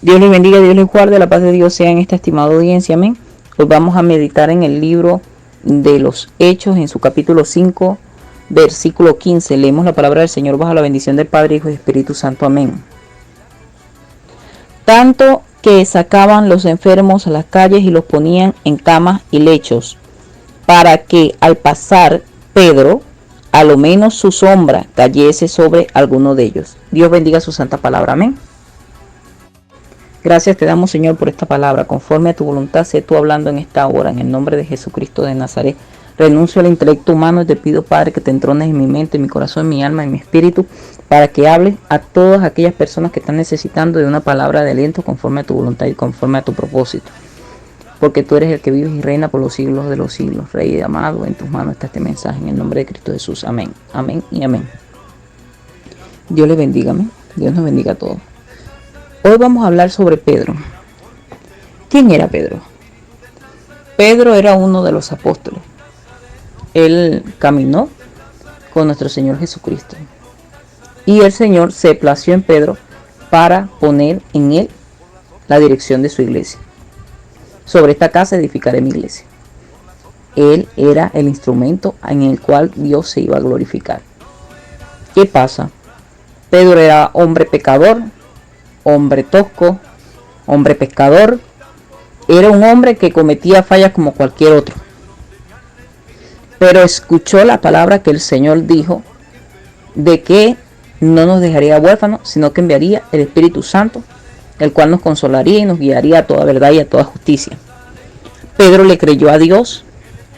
Dios les bendiga, Dios les guarde, la paz de Dios sea en esta estimada audiencia, amén. Hoy vamos a meditar en el libro de los Hechos, en su capítulo 5, versículo 15. Leemos la palabra del Señor bajo la bendición del Padre, Hijo y Espíritu Santo, amén. Tanto que sacaban los enfermos a las calles y los ponían en camas y lechos, para que al pasar Pedro, a lo menos su sombra cayese sobre alguno de ellos. Dios bendiga su santa palabra, amén. Gracias te damos, Señor, por esta palabra. Conforme a tu voluntad, sé tú hablando en esta hora. En el nombre de Jesucristo de Nazaret. Renuncio al intelecto humano y te pido, Padre, que te entrones en mi mente, en mi corazón, en mi alma, en mi espíritu, para que hables a todas aquellas personas que están necesitando de una palabra de aliento conforme a tu voluntad y conforme a tu propósito. Porque tú eres el que vives y reina por los siglos de los siglos. Rey amado, en tus manos está este mensaje. En el nombre de Cristo Jesús. Amén. Amén y amén. Dios les bendiga. Amén. Dios nos bendiga a todos. Hoy vamos a hablar sobre Pedro. ¿Quién era Pedro? Pedro era uno de los apóstoles. Él caminó con nuestro Señor Jesucristo. Y el Señor se plació en Pedro para poner en él la dirección de su iglesia. Sobre esta casa edificaré mi iglesia. Él era el instrumento en el cual Dios se iba a glorificar. ¿Qué pasa? Pedro era hombre pecador, hombre tosco, hombre pescador. Era un hombre que cometía fallas como cualquier otro. Pero escuchó la palabra que el Señor dijo de que no nos dejaría huérfanos, sino que enviaría el Espíritu Santo, el cual nos consolaría y nos guiaría a toda verdad y a toda justicia. Pedro le creyó a Dios,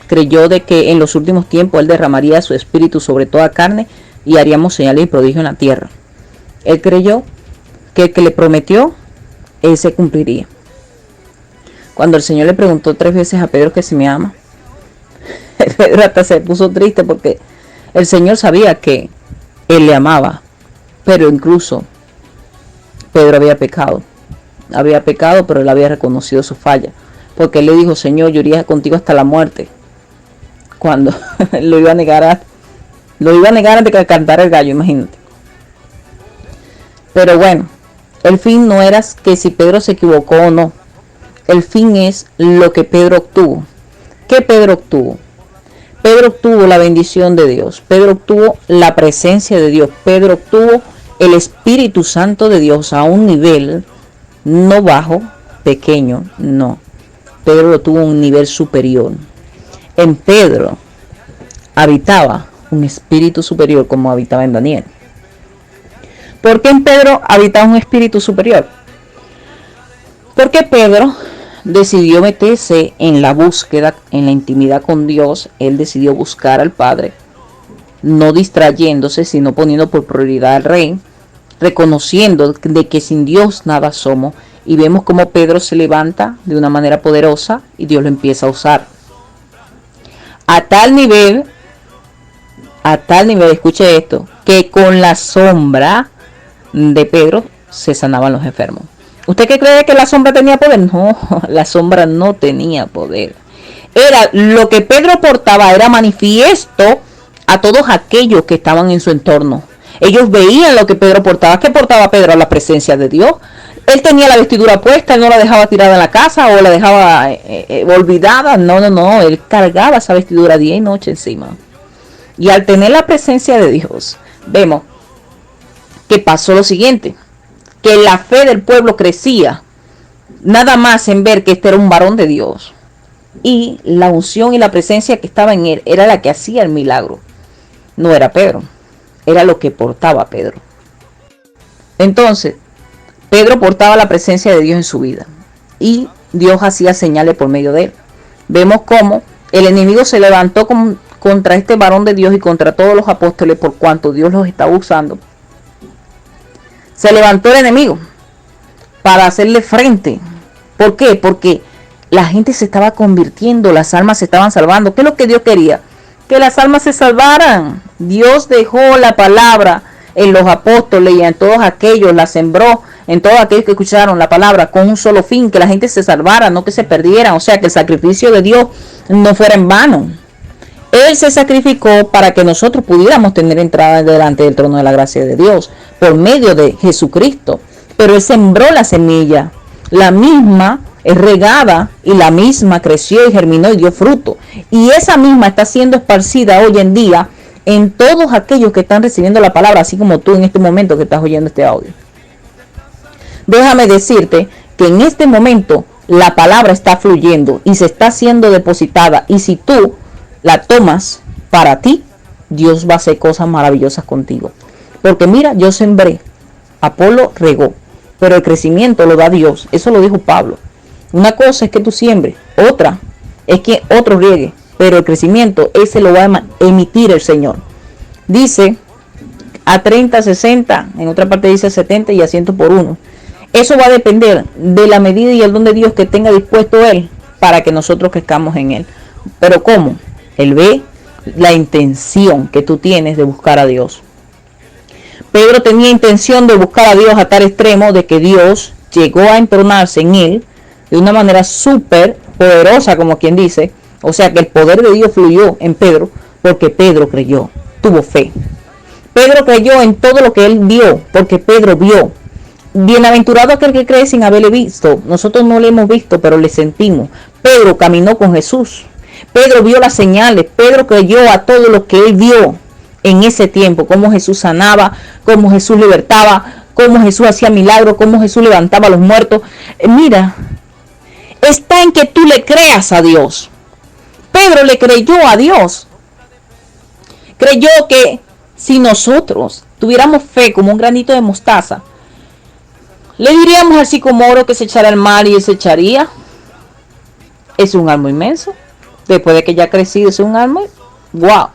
creyó de que en los últimos tiempos Él derramaría su Espíritu sobre toda carne y haríamos señales y prodigios en la tierra. Él creyó que el que le prometió, Él se cumpliría. Cuando el Señor le preguntó 3 veces a Pedro que si me ama, Pedro hasta se puso triste porque el Señor sabía que Él le amaba, pero incluso Pedro había pecado, pero Él había reconocido su falla, porque Él le dijo: Señor, yo iría contigo hasta la muerte, cuando lo iba a negar antes que cantara el gallo, imagínate. Pero bueno, el fin no era que si Pedro se equivocó o no. El fin es lo que Pedro obtuvo. ¿Qué Pedro obtuvo? Pedro obtuvo la bendición de Dios. Pedro obtuvo la presencia de Dios. Pedro obtuvo el Espíritu Santo de Dios a un nivel no bajo, pequeño, no. Pedro lo tuvo a un nivel superior. En Pedro habitaba un espíritu superior como habitaba en Daniel. ¿Por qué en Pedro habitaba un espíritu superior? Porque Pedro decidió meterse en la búsqueda, en la intimidad con Dios. Él decidió buscar al Padre, no distrayéndose, sino poniendo por prioridad al Rey, reconociendo de que sin Dios nada somos. Y vemos cómo Pedro se levanta de una manera poderosa y Dios lo empieza a usar. A tal nivel, escuche esto, que con la sombra de Pedro se sanaban los enfermos. ¿Usted qué cree que la sombra tenía poder? No, la sombra no tenía poder. Era lo que Pedro portaba, era manifiesto a todos aquellos que estaban en su entorno. Ellos veían lo que Pedro portaba. ¿Qué portaba Pedro? La presencia de Dios. Él tenía la vestidura puesta, él no la dejaba tirada en la casa o la dejaba olvidada. No, él cargaba esa vestidura día y noche encima. Y al tener la presencia de Dios, vemos que pasó lo siguiente, que la fe del pueblo crecía, nada más en ver que este era un varón de Dios. Y la unción y la presencia que estaba en él era la que hacía el milagro. No era Pedro, era lo que portaba Pedro. Entonces, Pedro portaba la presencia de Dios en su vida y Dios hacía señales por medio de él. Vemos cómo el enemigo se levantó contra este varón de Dios y contra todos los apóstoles por cuanto Dios los estaba usando. Se levantó el enemigo para hacerle frente. ¿Por qué? Porque la gente se estaba convirtiendo, las almas se estaban salvando. ¿Qué es lo que Dios quería? Que las almas se salvaran. Dios dejó la palabra en los apóstoles y en todos aquellos, la sembró en todos aquellos que escucharon la palabra con un solo fin, que la gente se salvara, no que se perdieran. O sea, que el sacrificio de Dios no fuera en vano. Él se sacrificó para que nosotros pudiéramos tener entrada delante del trono de la gracia de Dios por medio de Jesucristo. pero él sembró la semilla, la misma es regada y la misma creció y germinó y dio fruto. Y esa misma está siendo esparcida hoy en día en todos aquellos que están recibiendo la palabra, así como tú en este momento que estás oyendo este audio. Déjame decirte que en este momento la palabra está fluyendo y se está siendo depositada, y si tú la tomas para ti, Dios va a hacer cosas maravillosas contigo. Porque mira, yo sembré, Apolo regó, pero el crecimiento lo da Dios. Eso lo dijo Pablo. Una cosa es que tú siembres, otra es que otro riegue, pero el crecimiento ese lo va a emitir el Señor. Dice a 30, 60, en otra parte dice 70 y a 100 por uno. Eso va a depender de la medida y el don de Dios que tenga dispuesto Él para que nosotros crezcamos en Él. Pero ¿cómo? Él ve la intención que tú tienes de buscar a Dios. Pedro tenía intención de buscar a Dios a tal extremo de que Dios llegó a entronarse en él de una manera súper poderosa, como quien dice. O sea que el poder de Dios fluyó en Pedro porque Pedro creyó, tuvo fe. Pedro creyó en todo lo que él vio porque Pedro vio. Bienaventurado aquel que cree sin haberle visto. Nosotros no le hemos visto, pero le sentimos. Pedro caminó con Jesús. Pedro vio las señales. Pedro creyó a todo lo que él vio en ese tiempo. Cómo Jesús sanaba, cómo Jesús libertaba, cómo Jesús hacía milagros, cómo Jesús levantaba a los muertos. Mira, está en que tú le creas a Dios. Pedro le creyó a Dios. Creyó que si nosotros tuviéramos fe como un granito de mostaza, le diríamos al sicomoro que se echara al mar y él se echaría. Es un árbol inmenso. Después de que ya ha crecido, es un árbol. ¡Wow!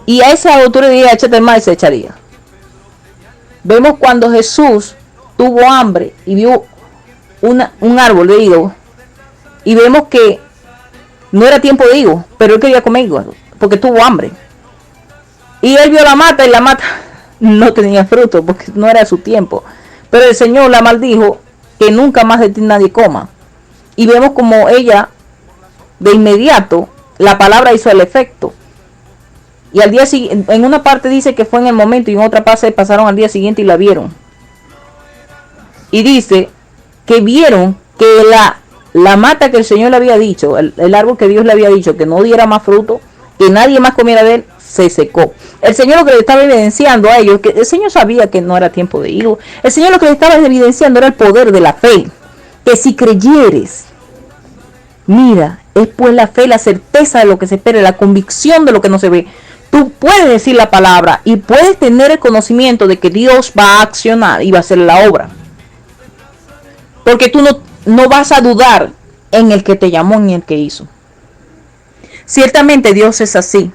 Y a esa altura diría, échate al mar y se echaría. Vemos cuando Jesús tuvo hambre y vio un árbol de higo. Y vemos que no era tiempo de higo, pero él quería comer higo porque tuvo hambre. Y él vio la mata y la mata no tenía fruto porque no era su tiempo. Pero el Señor la maldijo que nunca más de ti nadie coma. Y vemos como ella, de inmediato, la palabra hizo el efecto. Y al día siguiente, en una parte dice que fue en el momento y en otra parte pasaron al día siguiente y la vieron. Y dice que vieron que la mata que el Señor le había dicho, el árbol que Dios le había dicho que no diera más fruto, que nadie más comiera de él, se secó. El Señor lo que le estaba evidenciando a ellos, que el Señor sabía que no era tiempo de higo. El Señor lo que le estaba evidenciando era el poder de la fe. Que si creyeres, mira, es pues la fe, la certeza de lo que se espera, la convicción de lo que no se ve. Tú puedes decir la palabra y puedes tener el conocimiento de que Dios va a accionar y va a hacer la obra. Porque tú no vas a dudar en el que te llamó ni el que hizo. Ciertamente Dios es así.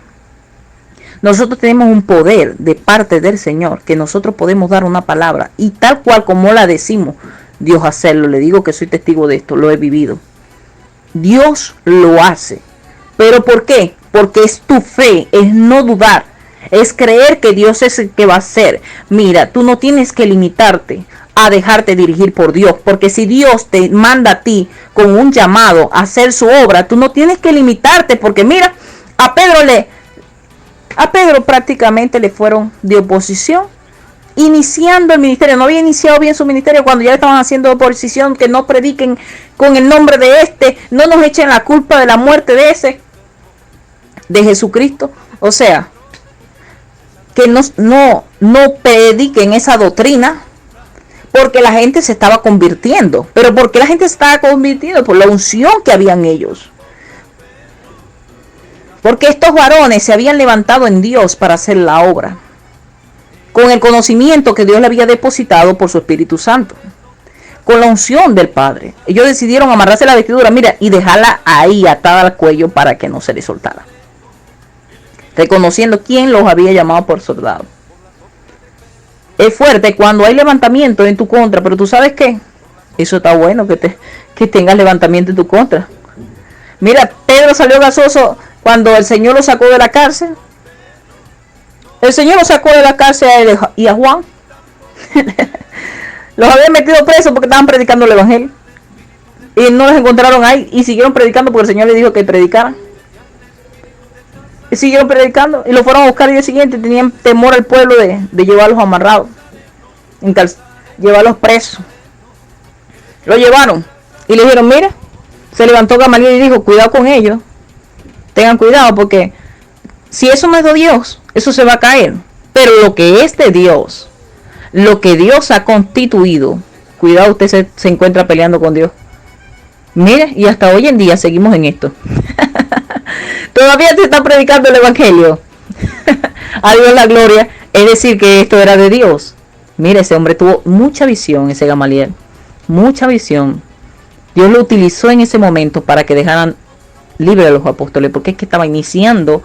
Nosotros tenemos un poder de parte del Señor que nosotros podemos dar una palabra y tal cual como la decimos, Dios hacerlo. Le digo que soy testigo de esto, lo he vivido. Dios lo hace. ¿Pero por qué? Porque es tu fe, es no dudar, es creer que Dios es el que va a hacer. Mira, tú no tienes que limitarte a dejarte dirigir por Dios, porque si Dios te manda a ti con un llamado a hacer su obra, tú no tienes que limitarte, porque mira, a Pedro prácticamente le fueron de oposición iniciando el ministerio. No había iniciado bien su ministerio cuando ya estaban haciendo oposición, que no prediquen con el nombre de este, no nos echen la culpa de la muerte de ese, de Jesucristo. O sea, que no prediquen esa doctrina, porque la gente se estaba convirtiendo. Pero ¿por qué la gente se estaba convirtiendo? Por la unción que habían ellos. Porque estos varones se habían levantado en Dios para hacer la obra, con el conocimiento que Dios le había depositado por su Espíritu Santo, con la unción del Padre. Ellos decidieron amarrarse la vestidura, mira, y dejarla ahí atada al cuello para que no se le soltara, reconociendo quién los había llamado por soldado. Es fuerte cuando hay levantamiento en tu contra, pero tú sabes qué, eso está bueno que tengas levantamiento en tu contra. Mira, Pedro salió gasoso cuando el Señor lo sacó de la cárcel. El Señor lo sacó de la cárcel a él y a Juan. Los habían metido presos porque estaban predicando el evangelio. Y no los encontraron ahí y siguieron predicando porque el Señor les dijo que predicaran. Y siguieron predicando y lo fueron a buscar el día siguiente. Tenían temor al pueblo de llevarlos amarrados llevarlos presos. Lo llevaron y le dijeron, mira, se levantó Gamaliel y dijo, cuidado con ellos, tengan cuidado porque si eso no es de Dios, eso se va a caer. Pero lo que es de Dios, lo que Dios ha constituido, cuidado, usted se encuentra peleando con Dios. Mire, y hasta hoy en día seguimos en esto. Todavía se está predicando el evangelio. A Dios la gloria. Es decir, que esto era de Dios. Mire, ese hombre tuvo mucha visión, ese Gamaliel. Mucha visión. Dios lo utilizó en ese momento para que dejaran libre a los apóstoles, porque es que estaba iniciando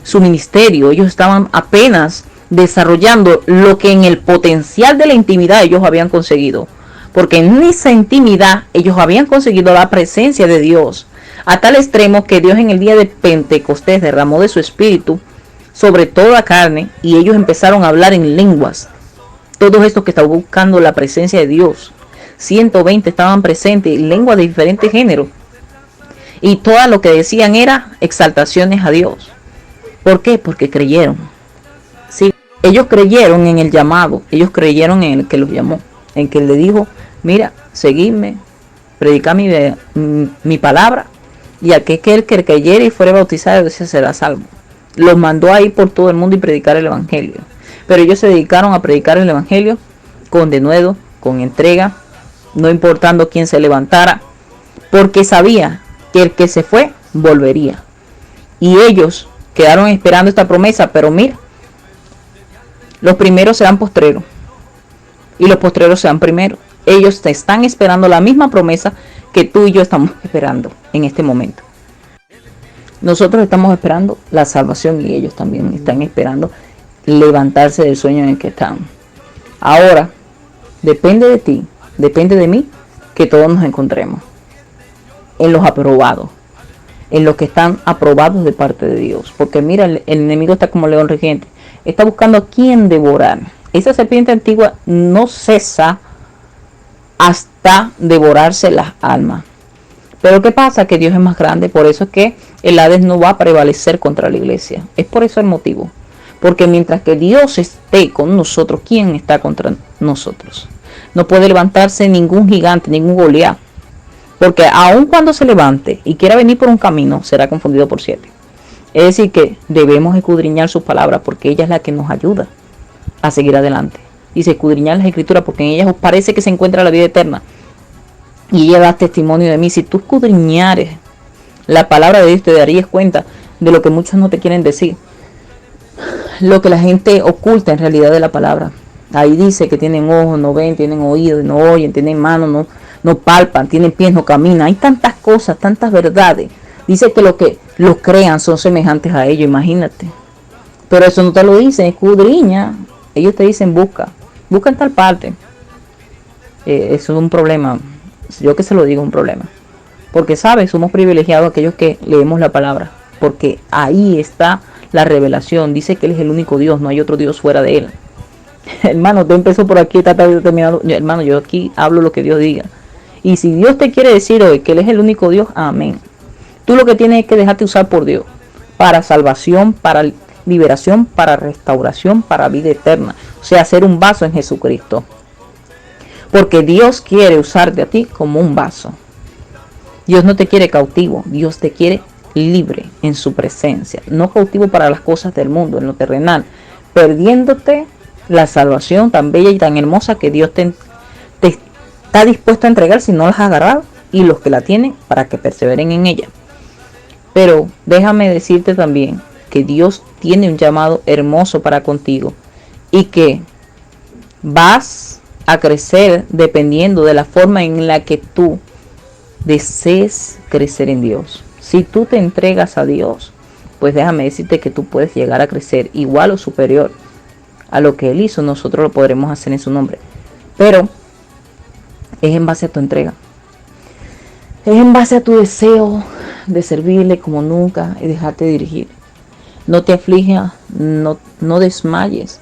su ministerio. Ellos estaban apenas desarrollando lo que en el potencial de la intimidad ellos habían conseguido, porque en esa intimidad ellos habían conseguido la presencia de Dios, a tal extremo que Dios en el día de Pentecostés derramó de su espíritu sobre toda carne, y ellos empezaron a hablar en lenguas. Todos estos que estaban buscando la presencia de Dios, 120 estaban presentes en lenguas de diferentes géneros, y todo lo que decían era exaltaciones a Dios. ¿Por qué? Porque creyeron. Sí, ellos creyeron en el llamado, ellos creyeron en el que los llamó, en que le dijo, mira, seguidme, predica mi palabra, y aquel que creyere y fuere bautizado, ese será salvo. Los mandó a ir por todo el mundo y predicar el evangelio. Pero ellos se dedicaron a predicar el evangelio con denuedo, con entrega, no importando quién se levantara, porque sabía que el que se fue volvería. Y ellos quedaron esperando esta promesa, pero mira, los primeros serán postreros y los postreros serán primeros. Ellos te están esperando la misma promesa que tú y yo estamos esperando en este momento. Nosotros estamos esperando la salvación y ellos también están esperando levantarse del sueño en el que están. Ahora, depende de ti, depende de mí, que todos nos encontremos en los aprobados, en los que están aprobados de parte de Dios. Porque mira, el enemigo está como león rugiente, está buscando a quien devorar. Esa serpiente antigua no cesa hasta devorarse las almas. Pero ¿qué pasa? Que Dios es más grande, por eso es que el Hades no va a prevalecer contra la iglesia. Es por eso el motivo. Porque mientras que Dios esté con nosotros, ¿quién está contra nosotros? No puede levantarse ningún gigante, ningún Goliat. Porque aun cuando se levante y quiera venir por un camino, será confundido por 7. Es decir, que debemos escudriñar sus palabras, porque ella es la que nos ayuda a seguir adelante. Dice, escudriñar las escrituras, porque en ellas os parece que se encuentra la vida eterna. Y ella da testimonio de mí. Si tú escudriñares la palabra de Dios, te darías cuenta de lo que muchos no te quieren decir. Lo que la gente oculta en realidad de la palabra. Ahí dice que tienen ojos, no ven, tienen oídos, no oyen, tienen manos, no palpan, tienen pies, no caminan. Hay tantas cosas, tantas verdades. Dice que los crean son semejantes a ellos, imagínate. Pero eso no te lo dicen, escudriña. Ellos te dicen busca en tal parte. Eso es un problema. Yo que se lo digo, un problema. Porque, ¿sabes? Somos privilegiados aquellos que leemos la palabra. Porque ahí está la revelación. Dice que Él es el único Dios, no hay otro Dios fuera de Él. Hermano, tú empezó por aquí, está terminado. Hermano, yo aquí hablo lo que Dios diga. Y si Dios te quiere decir hoy que Él es el único Dios, amén. Tú lo que tienes es que dejarte usar por Dios. Para salvación, para liberación, para restauración, para vida eterna. O sea, ser un vaso en Jesucristo. Porque Dios quiere usarte a ti como un vaso. Dios no te quiere cautivo, Dios te quiere libre en su presencia. No cautivo para las cosas del mundo, en lo terrenal. Perdiéndote la salvación tan bella y tan hermosa que Dios te está dispuesto a entregar si no las has agarrado. Y los que la tienen para que perseveren en ella. Pero déjame decirte también que Dios tiene un llamado hermoso para contigo. Y que vas a crecer dependiendo de la forma en la que tú desees crecer en Dios. Si tú te entregas a Dios, pues déjame decirte que tú puedes llegar a crecer igual o superior a lo que Él hizo. Nosotros lo podremos hacer en su nombre, pero es en base a tu entrega, es en base a tu deseo de servirle como nunca y dejarte dirigir. No te aflijas, no desmayes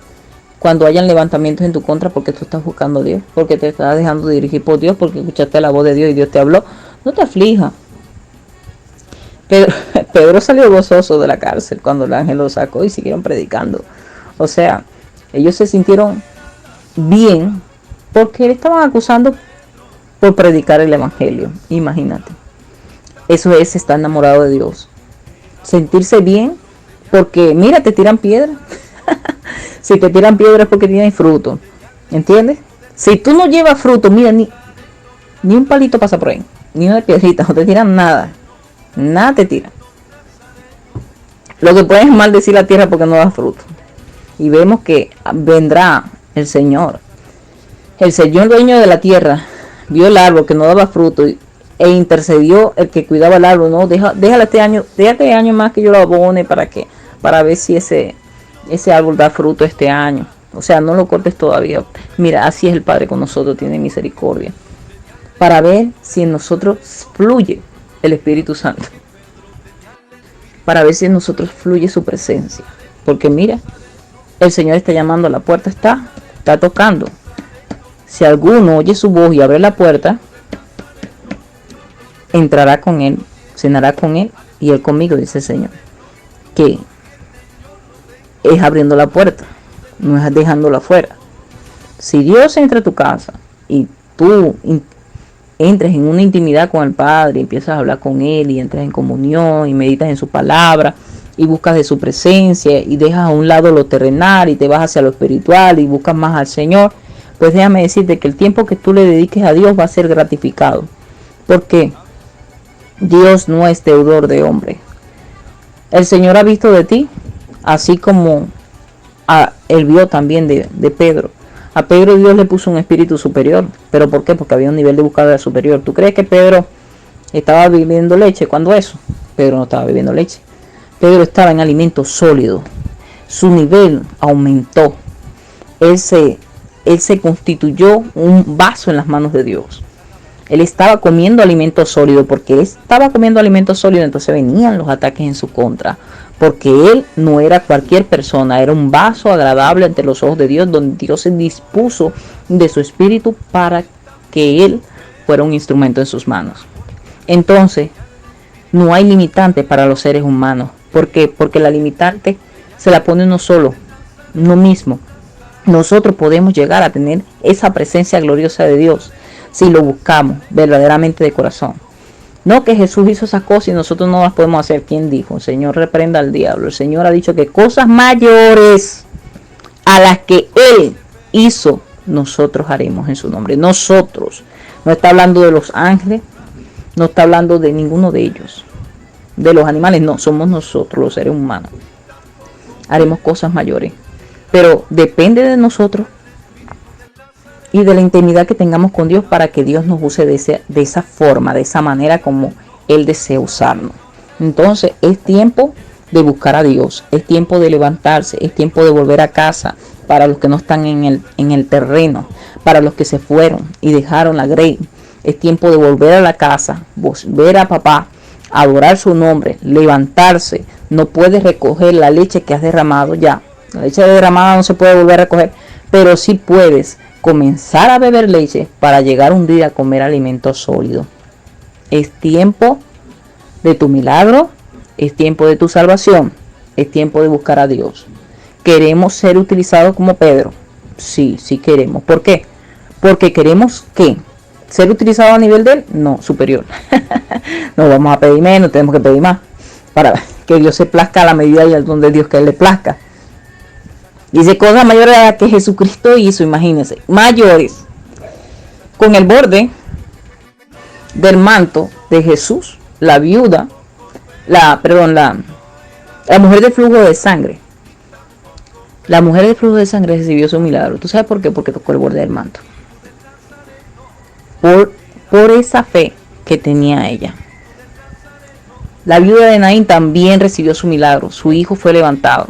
cuando hayan levantamientos en tu contra, porque tú estás buscando a Dios, porque te estás dejando dirigir por Dios, porque escuchaste la voz de Dios y Dios te habló. No te aflijas. Pedro salió gozoso de la cárcel cuando el ángel lo sacó y siguieron predicando. O sea, ellos se sintieron bien Porque le estaban acusando por predicar el evangelio. Imagínate. Eso es estar enamorado de Dios. Sentirse bien porque, mira, te tiran piedra. Si te tiran piedra es porque tienen fruto. ¿Entiendes? Si tú no llevas fruto, mira, ni un palito pasa por ahí. Ni una piedrita, no te tiran nada. Nada te tiran. Lo que puedes maldecir la tierra porque no da fruto. Y vemos que vendrá el Señor. El Señor dueño de la tierra vio el árbol que no daba fruto e intercedió el que cuidaba el árbol. No, déjale este año más que yo lo abone para ver si ese árbol da fruto este año. O sea, no lo cortes todavía. Mira, así es el Padre con nosotros, tiene misericordia. Para ver si en nosotros fluye el Espíritu Santo. Para ver si en nosotros fluye su presencia. Porque mira, el Señor está llamando, la puerta está tocando. Si alguno oye su voz y abre la puerta, entrará con él, cenará con él y él conmigo, dice el Señor. Que es abriendo la puerta, no es dejándola afuera. Si Dios entra a tu casa y tú entres en una intimidad con el Padre, empiezas a hablar con Él y entras en comunión y meditas en su palabra y buscas de su presencia y dejas a un lado lo terrenal y te vas hacia lo espiritual y buscas más al Señor, pues déjame decirte que el tiempo que tú le dediques a Dios va a ser gratificado. Porque Dios no es deudor de hombre. El Señor ha visto de ti, así como Él vio también de Pedro. A Pedro Dios le puso un espíritu superior. ¿Pero por qué? Porque había un nivel de búsqueda superior. ¿Tú crees que Pedro estaba bebiendo leche? ¿Cuándo eso? Pedro no estaba bebiendo leche. Pedro estaba en alimento sólido. Su nivel aumentó. Él se constituyó un vaso en las manos de Dios. Él estaba comiendo alimento sólido. Porque él estaba comiendo alimento sólido, entonces venían los ataques en su contra. Porque él no era cualquier persona, era un vaso agradable ante los ojos de Dios, donde Dios se dispuso de su espíritu para que él fuera un instrumento en sus manos. Entonces, no hay limitante para los seres humanos. ¿Por qué? Porque la limitante se la pone uno solo, uno mismo. Nosotros podemos llegar a tener esa presencia gloriosa de Dios si lo buscamos verdaderamente de corazón. No que Jesús hizo esas cosas y nosotros no las podemos hacer. ¿Quién dijo? El Señor reprenda al diablo. El Señor ha dicho que cosas mayores a las que Él hizo, nosotros haremos en su nombre. Nosotros. No está hablando de los ángeles, no está hablando de ninguno de ellos. De los animales, no, somos nosotros los seres humanos. Haremos cosas mayores. Pero depende de nosotros y de la intimidad que tengamos con Dios para que Dios nos use de esa forma, de esa manera como Él desea usarnos. Entonces es tiempo de buscar a Dios, es tiempo de levantarse, es tiempo de volver a casa para los que no están en el terreno, para los que se fueron y dejaron la grey. Es tiempo de volver a la casa, volver a papá, adorar su nombre, levantarse. No puedes recoger la leche que has derramado ya. La leche derramada no se puede volver a recoger, pero sí puedes comenzar a beber leche para llegar un día a comer alimento sólido. Es tiempo de tu milagro, es tiempo de tu salvación, es tiempo de buscar a Dios. ¿Queremos ser utilizados como Pedro? Sí, sí queremos. ¿Por qué? Porque queremos ¿qué? ¿Ser utilizados a nivel de él? No, superior. No vamos a pedir menos, tenemos que pedir más. Para que Dios se plazca a la medida y al don de Dios que Él le plazca. Dice cosas mayores a las que Jesucristo hizo, imagínense, mayores. Con el borde del manto de Jesús, la viuda, la mujer del flujo de sangre. La mujer del flujo de sangre recibió su milagro. ¿Tú sabes por qué? Porque tocó el borde del manto. Por esa fe que tenía ella. La viuda de Naín también recibió su milagro. Su hijo fue levantado.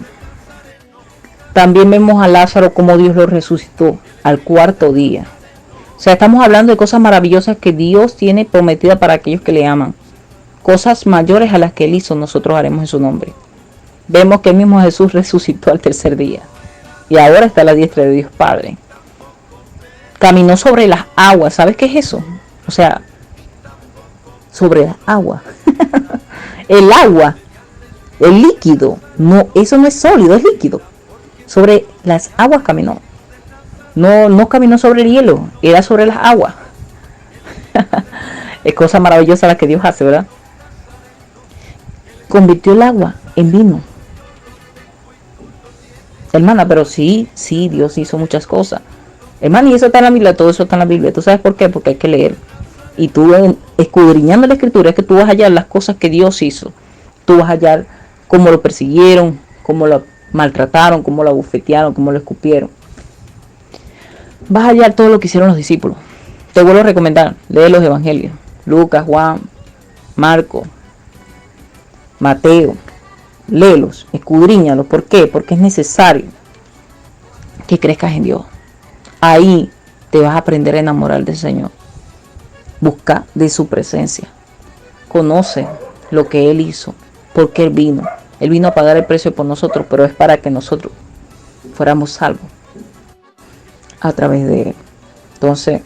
También vemos a Lázaro como Dios lo resucitó al cuarto día. O sea, estamos hablando de cosas maravillosas que Dios tiene prometidas para aquellos que le aman. Cosas mayores a las que Él hizo, nosotros haremos en su nombre. Vemos que el mismo Jesús resucitó al tercer día. Y ahora está a la diestra de Dios Padre. Caminó sobre las aguas. ¿Sabes qué es eso? O sea, sobre las aguas. El agua, el líquido. No, eso no es sólido, es líquido. Sobre las aguas caminó. No caminó sobre el hielo, era sobre las aguas. Es cosa maravillosa la que Dios hace, ¿verdad? Convirtió el agua en vino. Hermana, pero sí, Dios hizo muchas cosas. Hermana, y eso está en la Biblia, todo eso está en la Biblia. ¿Tú sabes por qué? Porque hay que leer. Y tú, escudriñando la escritura, es que tú vas a hallar las cosas que Dios hizo. Tú vas a hallar cómo lo persiguieron, cómo lo maltrataron, cómo lo abofetearon, cómo lo escupieron. Vas a hallar todo lo que hicieron los discípulos. Te vuelvo a recomendar, lee los evangelios. Lucas, Juan, Marco, Mateo. Léelos, escudriñalos. ¿Por qué? Porque es necesario que crezcas en Dios. Ahí te vas a aprender a enamorar del Señor. Busca de su presencia. Conoce lo que Él hizo, porque Él vino. Él vino a pagar el precio por nosotros, pero es para que nosotros fuéramos salvos a través de Él. Entonces,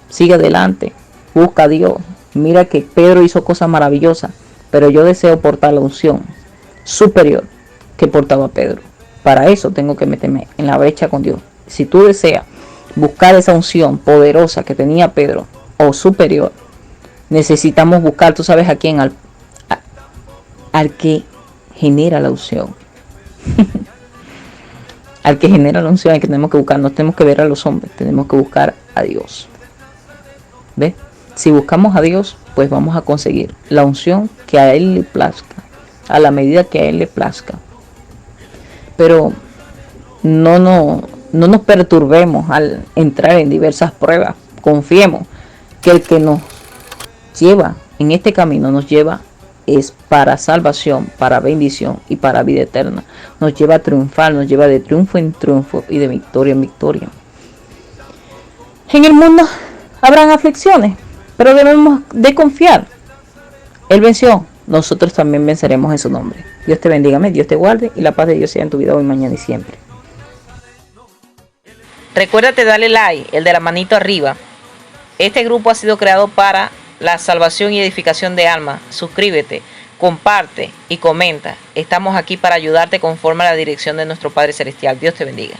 sigue adelante, busca a Dios. Mira que Pedro hizo cosas maravillosas, pero yo deseo portar la unción superior que portaba Pedro. Para eso tengo que meterme en la brecha con Dios. Si tú deseas buscar esa unción poderosa que tenía Pedro o superior, necesitamos buscar, tú sabes a quién, al que genera la unción. Al que genera la unción, al que tenemos que buscar. No tenemos que ver a los hombres, tenemos que buscar a Dios. ¿Ves? Si buscamos a Dios, pues vamos a conseguir la unción que a Él le plazca, a la medida que a Él le plazca. Pero no nos perturbemos al entrar en diversas pruebas. Confiemos que el que nos lleva en este camino nos lleva es para salvación, para bendición y para vida eterna. Nos lleva a triunfar, nos lleva de triunfo en triunfo y de victoria en victoria. En el mundo habrán aflicciones, pero debemos de confiar. Él venció, nosotros también venceremos en su nombre. Dios te bendiga, Dios te guarde y la paz de Dios sea en tu vida hoy, mañana y siempre. Recuérdate darle like, el de la manito arriba. Este grupo ha sido creado para la salvación y edificación de almas. Suscríbete, comparte y comenta. Estamos aquí para ayudarte conforme a la dirección de nuestro Padre Celestial. Dios te bendiga.